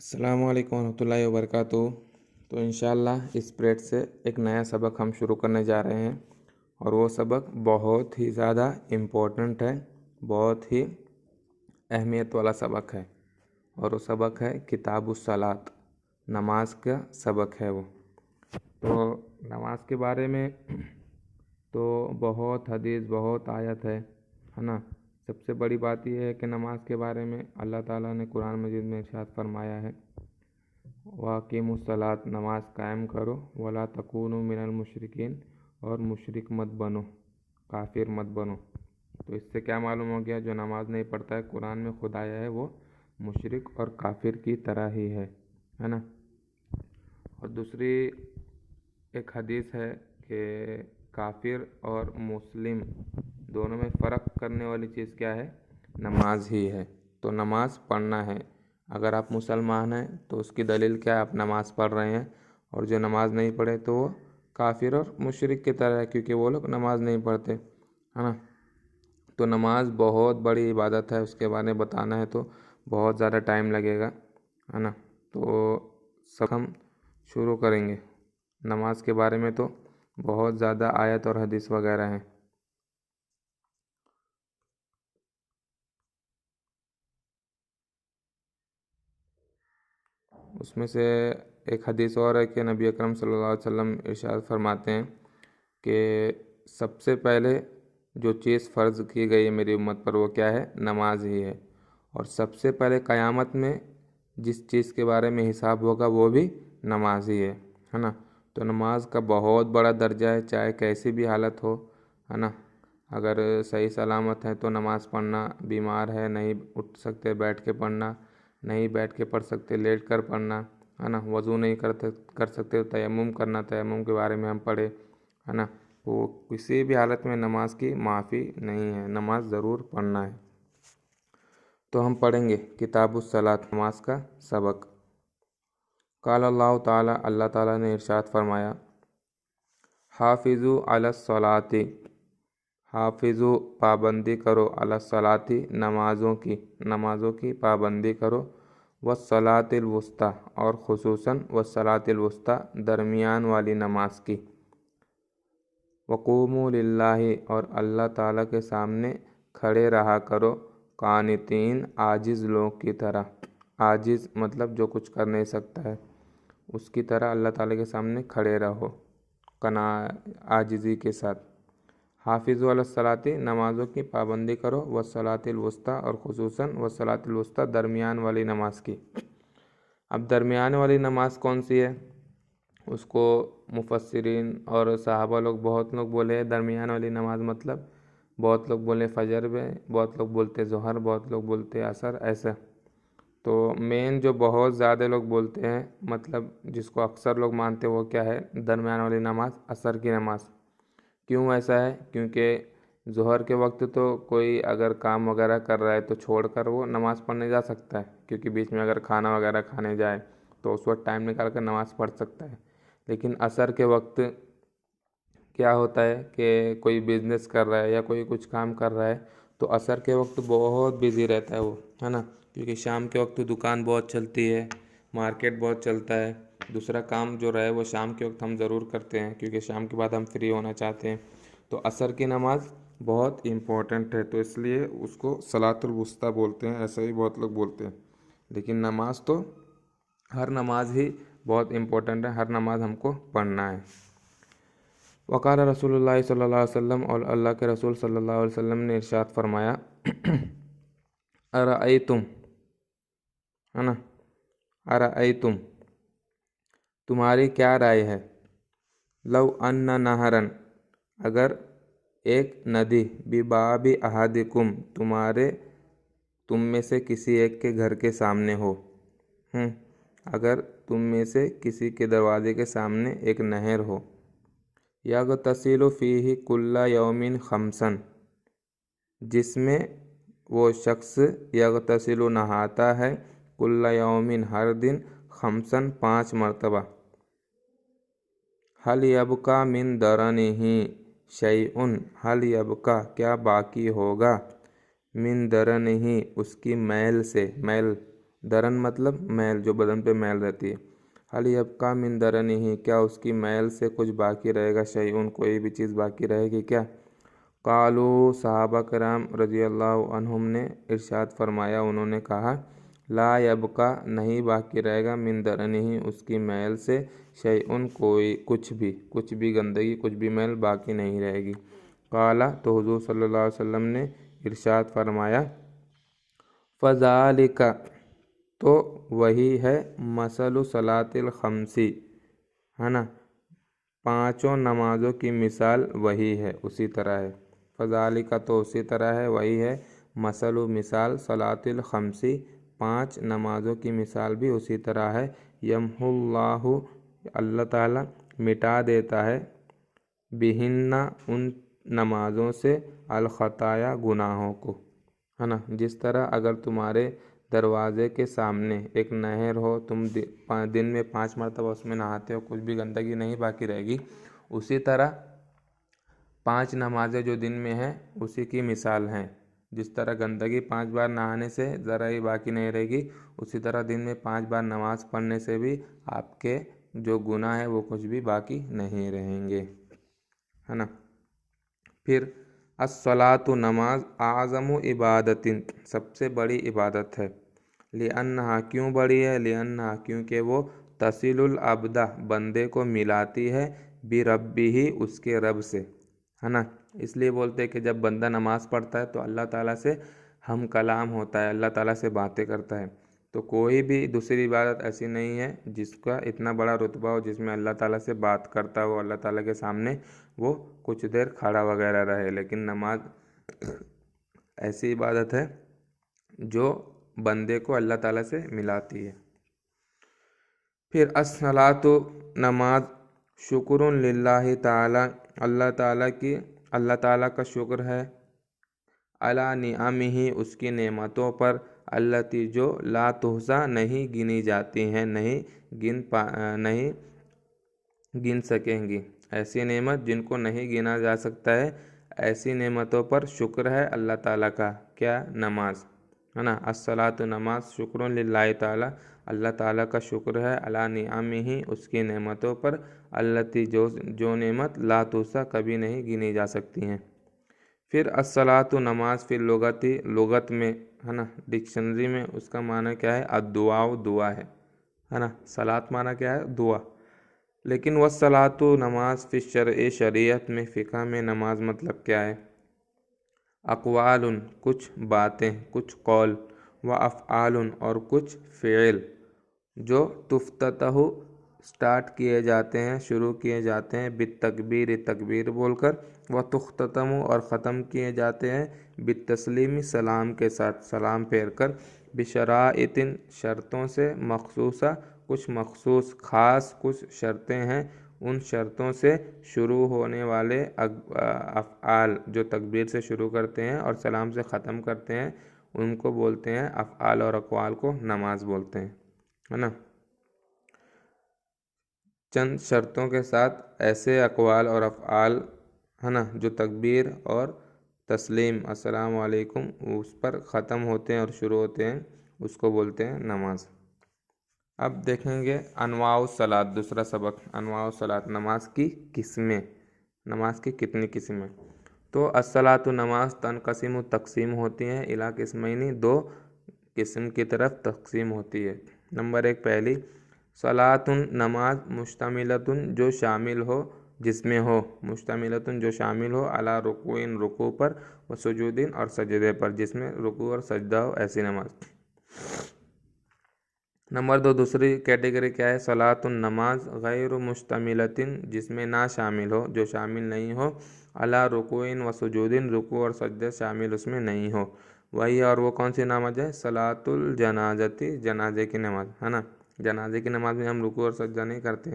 अस्सलाम वालेकुम रहमतुल्लाहि व बरकातुहू। तो इंशाअल्लाह इस पीरियड से एक नया सबक हम शुरू करने जा रहे हैं और वो सबक बहुत ही ज़्यादा इम्पोर्टेंट है, बहुत ही अहमियत वाला सबक है और वो सबक है किताबुस सलात, नमाज का सबक है वो। तो नमाज के बारे में तो बहुत हदीस, बहुत आयत है ना। सबसे बड़ी बात यह है कि नमाज के बारे में अल्लाह ताला ने कुरान मजीद में इरशाद फरमाया है, वाक़िमुस्सलात, नमाज कायम करो, वला तकूनु मिनल मुशरिकीन, और मुशरिक मत बनो, काफिर मत बनो। तो इससे क्या मालूम हो गया, जो नमाज नहीं पढ़ता है, कुरान में खुद आया है, वो मुशरिक और काफिर की तरह ही है ना। और दूसरी एक हदीस है कि काफिर और मुस्लिम दोनों में फ़र्क करने वाली चीज़ क्या है, नमाज ही है। तो नमाज पढ़ना है। अगर आप मुसलमान हैं तो उसकी दलील क्या है, आप नमाज पढ़ रहे हैं, और जो नमाज नहीं पढ़े तो वो काफिर और मुशरिक की तरह है, क्योंकि वो लोग नमाज नहीं पढ़ते, है ना। तो नमाज बहुत बड़ी इबादत है, उसके बारे में बताना है तो बहुत ज़्यादा टाइम लगेगा, है ना। तो सब हम शुरू करेंगे। नमाज के बारे में तो बहुत ज़्यादा आयत और हदीस वगैरह हैं। उसमें से एक हदीस और है कि नबी अकरम सल्लल्लाहु अलैहि वसल्लम इरशाद फरमाते हैं कि सबसे पहले जो चीज़ फ़र्ज़ की गई है मेरी उम्मत पर, वो क्या है, नमाज ही है। और सबसे पहले क़यामत में जिस चीज़ के बारे में हिसाब होगा वो भी नमाज ही है ना। तो नमाज का बहुत बड़ा दर्जा है, चाहे कैसी भी हालत हो, है ना। अगर सही सलामत है तो नमाज़ पढ़ना, बीमार है नहीं उठ सकते बैठ के पढ़ना, नहीं बैठ के पढ़ सकते लेट कर पढ़ना, है ना। वज़ू नहीं कर सकते तो तयम्मुम करना, तयम्मुम के बारे में हम पढ़े, है ना। वो किसी भी हालत में नमाज की माफ़ी नहीं है, नमाज ज़रूर पढ़ना है। तो हम पढ़ेंगे किताबुस सलात, नमाज का सबक। क़ाल अल्लाह ताला, अल्लाह ताला ने इरशाद फरमाया, हाफिज़ु अलस सलाती, हाफिज़ु पाबंदी करो, अलस सलाती नमाज़ों की पाबंदी करो, वस्सलातिल वुस्ता, और खुसूसन वस्सलातिल वुस्ता दरमियान वाली नमाज की, वक़ूमू लिल्लाहि, और अल्लाह ताला के सामने खड़े रहा करो, कानितीन, आजिज़ लोगों की तरह। आजिज़ मतलब जो कुछ कर नहीं सकता है, उसकी तरह अल्लाह ताला के सामने खड़े रहो, कना आजिज़ी के साथ। हाफिज़ु अलस्सलाती, नमाज़ों की पाबंदी करो, वस्सलातिल वुस्ता, और खुसूसन वस्सलातिल वुस्ता दरमियान वाली नमाज की। अब दरमियान वाली नमाज कौन सी है, उसको मुफस्सिरीन और सहाबा लोग, बहुत लोग बोले दरमियान वाली नमाज मतलब, बहुत लोग बोले फजर में, बहुत लोग बोलते ज़ोहर, बहुत लोग बोलते असर, ऐसा। तो मेन जो बहुत ज़्यादा लोग बोलते हैं, मतलब जिसको अक्सर लोग मानते हैं, वो क्या है, दरमियान वाली नमाज, असर की नमाज। क्यों ऐसा है, क्योंकि ज़ोहर के वक्त तो कोई अगर काम वगैरह कर रहा है तो छोड़कर वो नमाज़ पढ़ने जा सकता है, क्योंकि बीच में अगर खाना वगैरह खाने जाए तो उस वक्त टाइम निकाल कर नमाज़ पढ़ सकता है। लेकिन असर के वक्त क्या होता है कि कोई बिज़नेस कर रहा है या कोई कुछ काम कर रहा है, तो असर के वक्त बहुत बिज़ी रहता है वो, है ना। क्योंकि शाम के वक्त दुकान बहुत चलती है, मार्केट बहुत चलता है, दूसरा काम जो रहे वो शाम के वक्त हम ज़रूर करते हैं, क्योंकि शाम के बाद हम फ्री होना चाहते हैं। तो असर की नमाज़ बहुत इम्पोर्टेंट है, तो इसलिए उसको सलातुल वुस्ता बोलते हैं, ऐसा ही बहुत लोग बोलते हैं। लेकिन नमाज तो हर नमाज ही बहुत इम्पोर्टेंट है, हर नमाज हमको पढ़ना है। वक़ाल रसूलुल्लाह सल्लल्लाहु अलैहि वसल्लम, और अल्लाह के रसूल सल्लल्लाहु अलैहि वसल्लम ने इरशाद फरमाया, अरअयतुम, है ना, अरअयतुम, तुम्हारी क्या राय है, लव अन्ना नहरन, अगर एक नदी, बिबाबी अहादिकुम, तुम में से किसी एक के घर के सामने हो, अगर तुम में से किसी के दरवाजे के सामने एक नहर हो, यगतसिलु फ़ीही कुल्ला यौमिन खमसन, जिसमें वो शख्स यगतसिलु नहाता है, कुल्ला यौमिन हर दिन, खमसन 5 मरतबा, हल यबका मिन दरनिही शैउन, हल यबका क्या बाकी होगा, मिन दरनिही उसकी मैल से, मैल درن مطلب میل، جو بدن پہ میل رہتی ہے۔ حل یبقا من درنہ، کیا اس کی میل سے کچھ باقی رہے گا، شیئن کوئی بھی چیز باقی رہے گی کیا؟ قالوا، صحابہ کرام رضی اللہ عنہم نے ارشاد فرمایا، انہوں نے کہا، لا یبقا، نہیں باقی رہے گا، من درنہ، اس کی میل سے، شیئن کوئی کچھ بھی گندگی، کچھ بھی میل باقی نہیں رہے گی۔ قال، تو حضور صلی اللہ علیہ وسلم نے ارشاد فرمایا، فذالک، تو وہی ہے، مثل صلاۃ الخمس، ہے نا، پانچوں نمازوں کی مثال وہی ہے، اسی طرح ہے۔ فذالک، تو اسی طرح ہے، وہی ہے، مثال صلاۃ الخمس، پانچ نمازوں کی مثال بھی اسی طرح ہے۔ یمحو اللہ، اللہ تعالیٰ مٹا دیتا ہے، بہن، ان نمازوں سے، الخطایا، گناہوں کو، ہے نا۔ جس طرح اگر تمہارے دروازے کے سامنے ایک نہر ہو، تم دن میں 5 مرتبہ اس میں نہاتے ہو، کچھ بھی گندگی نہیں باقی رہے گی، اسی طرح 5 نمازیں جو دن میں ہیں اسی کی مثال ہیں۔ جس طرح گندگی 5 بار نہانے سے ذرا ہی باقی نہیں رہے گی، اسی طرح دن میں 5 بار نماز پڑھنے سے بھی آپ کے جو گناہ ہیں وہ کچھ بھی باقی نہیں رہیں گے، ہے نا۔ پھر الصلاۃ، نماز، اعظم عبادت، سب سے بڑی عبادت ہے، لأنہا، کیوں بڑی ہے، لأنہا، کیونکہ وہ تصل العبد، بندے کو ملاتی ہے، بربہ، اس کے رب سے، ہے نا۔ اس لیے بولتے ہیں کہ جب بندہ نماز پڑھتا ہے تو اللہ تعالیٰ سے ہم کلام ہوتا ہے، اللہ تعالیٰ سے باتیں کرتا ہے۔ تو کوئی بھی دوسری عبادت ایسی نہیں ہے جس کا اتنا بڑا رتبہ ہو، جس میں اللہ تعالیٰ سے بات کرتا ہو، اللہ تعالیٰ کے سامنے وہ کچھ دیر کھڑا وغیرہ رہے، لیکن نماز ایسی عبادت ہے جو بندے کو اللہ تعالیٰ سے ملاتی ہے۔ پھر الصلاۃ، نماز، شکر للہ تعالی، اللہ تعالیٰ کا شکر ہے، علی نعمہ، اس کی نعمتوں پر، التی، جو لا تحصیٰ، نہیں گنی جاتی ہیں، نہیں گن سکیں گی، ایسی نعمت جن کو نہیں گنا جا سکتا ہے، ایسی نعمتوں پر شکر ہے اللہ تعالیٰ کا، کیا، نماز، ہے نا۔ الصلاۃ، نماز، شکر للہ تعالی، اللہ تعالیٰ کا شکر ہے، علی نعمہ، اس کی نعمتوں پر، التی، جو نعمت لا تحصیٰ، کبھی نہیں گنی جا سکتی ہیں۔ پھر الصلاۃ، نماز، فی اللغت، لغت میں، ہے نا، ڈکشنری میں اس کا معنی کیا ہے، الدعاء، دعا ہے نا۔ صلاۃ معنی کیا ہے، دعا، لیکن والصلاۃ، نماز، فی الشرع، شریعت میں، فقہ میں، نماز مطلب کیا ہے، اقوال، کچھ باتیں، کچھ قول، و افعال، اور کچھ فعل، جو تفتتح، سٹارٹ کیے جاتے ہیں، شروع کیے جاتے ہیں، بالتکبیر، تکبیر بول کر، و تختتم، اور ختم کیے جاتے ہیں، بالتسلیم، سلام کے ساتھ، سلام پھیر کر، بشرائط، شرطوں سے، مخصوصہ، کچھ مخصوص، خاص کچھ شرطیں ہیں، ان شرطوں سے شروع ہونے والے افعال، جو تکبیر سے شروع کرتے ہیں اور سلام سے ختم کرتے ہیں، ان کو بولتے ہیں، افعال اور اقوال کو نماز بولتے ہیں، ہے نا۔ چند شرطوں کے ساتھ ایسے اقوال اور افعال، ہے نا، جو تکبیر اور تسلیم، السلام علیکم، اس پر ختم ہوتے ہیں اور شروع ہوتے ہیں، اس کو بولتے ہیں نماز۔ اب دیکھیں گے انواع الصلاۃ، دوسرا سبق، انواع الصلاۃ، نماز کی قسمیں، نماز کی کتنی قسمیں۔ تو الصلاۃ، نماز، تنقسم، تقسیم ہوتی ہیں، الی قسمین، 2 قسم کی طرف تقسیم ہوتی ہے۔ نمبر 1، پہلی، صلاۃ، نماز، مشتملۃ، جو شامل ہو، جس میں ہو، مشتملۃ، جو شامل ہو، علی رکوع، رکوع پر، و سجود، اور سجدے پر، جس میں رکوع اور سجدہ ہو، ایسی نماز۔ نمبر 2، دوسری کیٹیگری کیا ہے، صلاۃ، نماز، غیر مشتملۃ، جس میں نہ شامل ہو، جو شامل نہیں ہو، علی رکوع و سجود، رکوع اور سجدے شامل اس میں نہیں ہو، وہی، اور وہ کون سی نماز ہے، صلاۃ الجنازۃ، جنازے کی نماز، ہے نا۔ جنازے کی نماز میں ہم رکوع اور سجدہ نہیں کرتے۔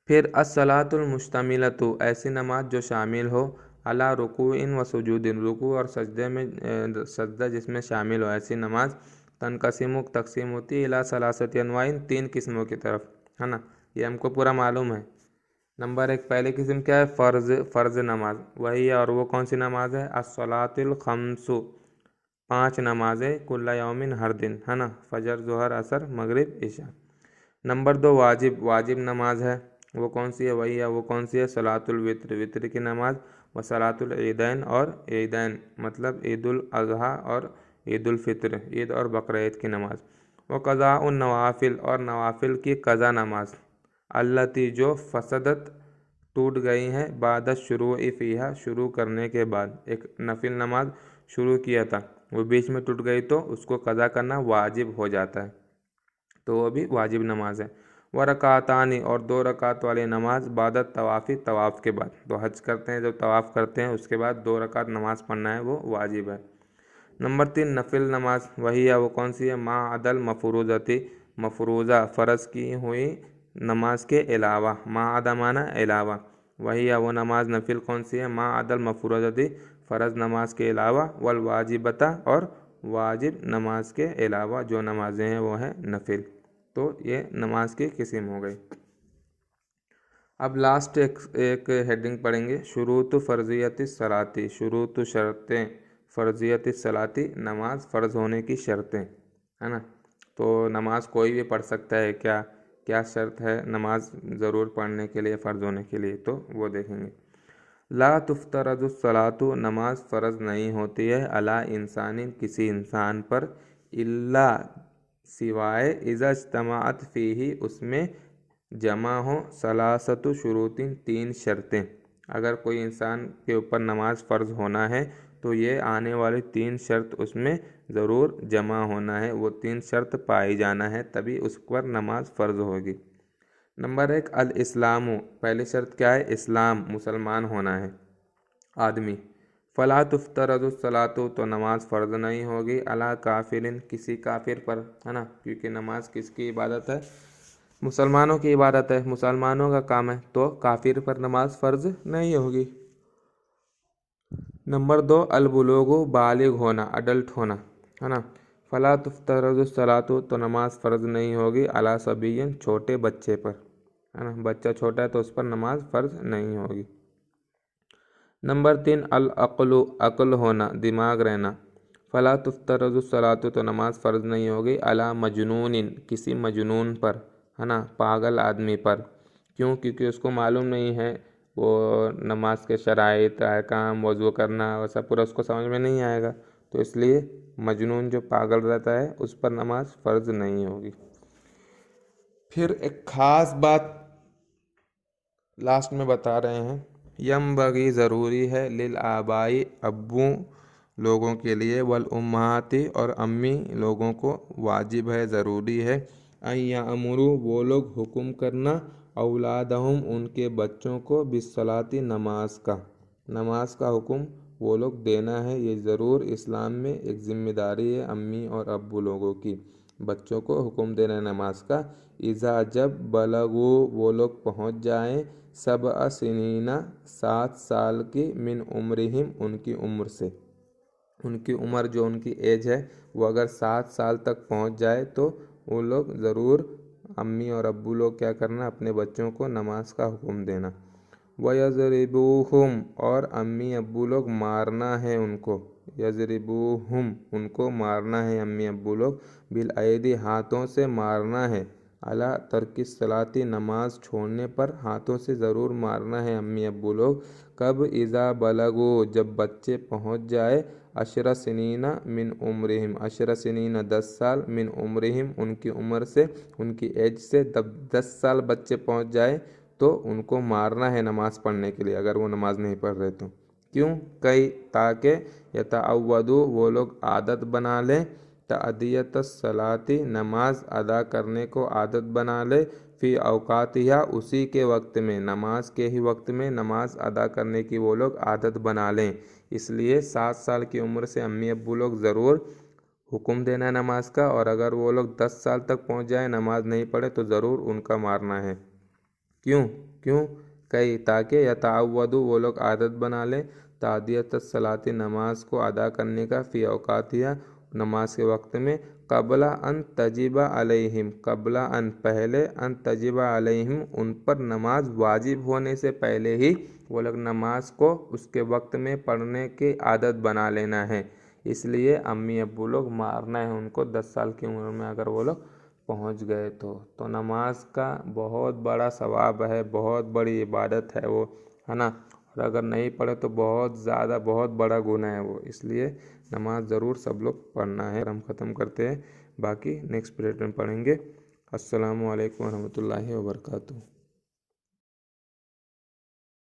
پھر الصلاۃ المشتملۃ، ایسی نماز جو شامل ہو، علی رکوع و سجود، رکوع اور سجدے میں، سجدہ جس میں شامل ہو، ایسی نماز، تنقسم، تقسیم ہوتی ہے، الی ثلاثۃ انواع، 3 قسموں کی طرف، ہے نا۔ یہ ہم کو پورا معلوم ہے۔ نمبر 1، پہلی قسم کیا ہے، فرض نماز، وہی ہے، اور وہ کون سی نماز ہے، الصلاۃ الخمس، 5 नमाजें कुल्ला यौमिन हर दिन, है ना, फजर ज़ोहर असर मगरिब इशा। नंबर 2 वाजिब नमाज है, वो कौन सी है, वही है, वो कौन सी है, सलातुल वित्र, वित्र की नमाज, व सलातुल ईदैन, और ईदैन मतलब ईद उल अज़हा और ईद उल फित्र, ईद और बकरा ईद की नमाज, व क़ज़ा उन नवाफिल, और नवाफिल की क़ज़ा नमाज, अल्लती जो फसदत टूट गई हैं, बाद शुरूई फ़ीहा शुरू करने के बाद, एक नफिल नमाज शुरू किया था वो बीच में टूट गई तो उसको क़ज़ा करना वाजिब हो जाता है, तो वो भी वाजिब नमाज है। व रकातानी, और 2 रकात वाली नमाज बाद तवाफ़ी, तवाफ़ के बाद, तो हज करते हैं जब तवाफ़ करते हैं उसके बाद 2 रकात नमाज पढ़ना है, वो वाजिब है। नंबर 3 नफिल नमाज, वही है, वो कौन सी है, मा अदल मफरूज़ती, मफरूज़ा फ़र्ज़ की हुई नमाज के अलावा, मा अदा माना अलावा, वही है, वो नमाज नफिल कौन सी है, मा अदल मफरूज़ती फ़र्ज़ नमाज के अलावा, वल वाजिबता, और वाजिब नमाज के अलावा जो नमाजें हैं वो हैं नफिल। तो ये नमाज की किस्म हो गई। अब लास्ट एक हेडिंग पढ़ेंगे, शुरूत फ़र्ज़ियत सलाती, शुरूत शर्तें फ़र्ज़ियत सलाती, नमाज फ़र्ज़ होने की शर्तें, है ना। तो नमाज कोई भी पढ़ सकता है, क्या क्या शर्त है नमाज ज़रूर पढ़ने के लिए, फ़र्ज़ होने के लिए, तो वो देखेंगे। ला तुफ्तरज़ु सलातु, नमाज फ़र्ज़ नहीं होती है, अला इंसानी, किसी इंसान पर, इल्ला सिवाय, इज़ा इज्तमाअत फ़ीही, उसमें जमा हो, सलासतु शुरूतिन, 3 शर्तें, अगर कोई इंसान के ऊपर नमाज फ़र्ज़ होना है तो ये आने वाली 3 शर्त उसमें ज़रूर जमा होना है, वो 3 शर्त पाई जाना है, तभी उस पर नमाज फ़र्ज़ होगी। नंबर 1 अल इस्लामु, पहली शर्त क्या है, इस्लाम, मुसलमान होना है आदमी। फ़ला तुफ्तरज़ु सलातु, तो नमाज फ़र्ज़ नहीं होगी, अला काफिरिन, किसी काफिर पर, है ना, क्योंकि नमाज किसकी इबादत है, मुसलमानों की इबादत है, मुसलमानों का काम है, तो काफिर पर नमाज फ़र्ज़ नहीं होगी। नंबर 2 अलबुलूगु, बालिग होना, अडल्ट होना, है ना। फ़ला तुफ्तरज़ु सलातु, तो नमाज फ़र्ज़ नहीं होगी, अला सबीयन, छोटे बच्चे पर, है ना, बच्चा छोटा है तो उस पर नमाज फ़र्ज़ नहीं होगी। नंबर 3 अल अक़लु, अक़ल होना, दिमाग रहना। फ़ला तुफ्तरज़ु सलातु, तो नमाज फ़र्ज़ नहीं होगी, अला मजनूनिन, किसी मजनून पर, है ना, पागल आदमी पर। क्यों, क्योंकि उसको मालूम नहीं है वो नमाज के शराइत, अहकाम, वज़ू करना, वैसा पूरा उसको समझ में नहीं आएगा, तो इसलिए मजनून जो पागल रहता है उस पर नमाज फ़र्ज़ नहीं होगी। फिर एक ख़ास बात लास्ट में बता रहे हैं, यंबगी, ज़रूरी है, लिल आबाई, अब्बू लोगों के लिए, वल उम्माती, और अम्मी लोगों को वाजिब है, ज़रूरी है, अन यामुरू, वो लोग हुक्म करना, औलादहुम, उनके बच्चों को, बिस्सलाती, नमाज का हुक्म वो लोग देना है, ये ज़रूर इस्लाम में एक ज़िम्मेदारी है अम्मी और अब्बू लोगों की, बच्चों को हुक्म देना नमाज का। इज़ा, जब बलगू, वो लोग पहुँच जाएं, सब सिनीना, 7 साल की, मिन उम्रिहिम, उनकी उम्र से, उनकी उम्र जो उनकी एज है वो अगर 7 साल तक पहुंच जाए तो वो लोग ज़रूर, अम्मी और अब्बू लोग क्या करना, अपने बच्चों को नमाज का हुक्म देना। वयज़रिबूहुम, और अम्मी अब्बू लोग मारना है उनको, यज़रिबूहुम, उनको मारना है अम्मी अब्बू लोग, बिल ऐदी, हाथों से मारना है, अला तर्किस सलाती, नमाज छोड़ने पर हाथों से ज़रूर मारना है अम्मी अब्बू लोग। कब, इज़ा बलगो, जब बच्चे पहुँच जाए, अशरा सिनीना मिन उम्रिहिम, अशरा सिनीना 10 साल, मिन उम्रिहिम, उनकी उम्र से, उनकी एज से, तब 10 साल बच्चे पहुँच जाए तो उनको मारना है नमाज़ पढ़ने के लिए, अगर वो नमाज़ नहीं पढ़ रहे तो। क्यों, कई, ताकि यतअव्वदू, वो लोग आदत बना लें, तअदियत सलाती, नमाज अदा करने को आदत बना ले, फ़ी औकातिहा, उसी के वक्त में, नमाज के ही वक्त में नमाज अदा करने की वो लोग आदत बना लें। इसलिए 7 साल की उम्र से अम्मी अब्बू लोग ज़रूर हुक्म देना है नमाज का, और अगर वो लोग 10 साल तक पहुँच जाए नमाज नहीं पढ़े तो ज़रूर उनका मारना है। क्यों, कई, ताकि यतअव्वदू, वो लोग आदत बना लें, तादियत सलाती, नमाज को अदा करने का, फ़ी औकातिहा, नमाज के वक्त में, कबला अन तजिबा अलैहिम, कबला अन, पहले, अन तजिबा अलैहिम, उन पर नमाज वाजिब होने से पहले ही वो लोग नमाज को उसके वक्त में पढ़ने की आदत बना लेना है। اس لیے امی ابو لوگ مارنا ہے ان کو 10 سال کی عمر میں اگر وہ لوگ پہنچ گئے تو نماز کا بہت بڑا ثواب ہے، بہت بڑی عبادت ہے وہ، ہے نا، اور اگر نہیں پڑھے تو بہت زیادہ بہت بڑا گناہ ہے وہ، اس لیے نماز ضرور سب لوگ پڑھنا ہے۔ ہم ختم کرتے ہیں، باقی نیکسٹ پیریڈ میں پڑھیں گے۔ السلام علیکم ورحمۃ اللہ وبرکاتہ۔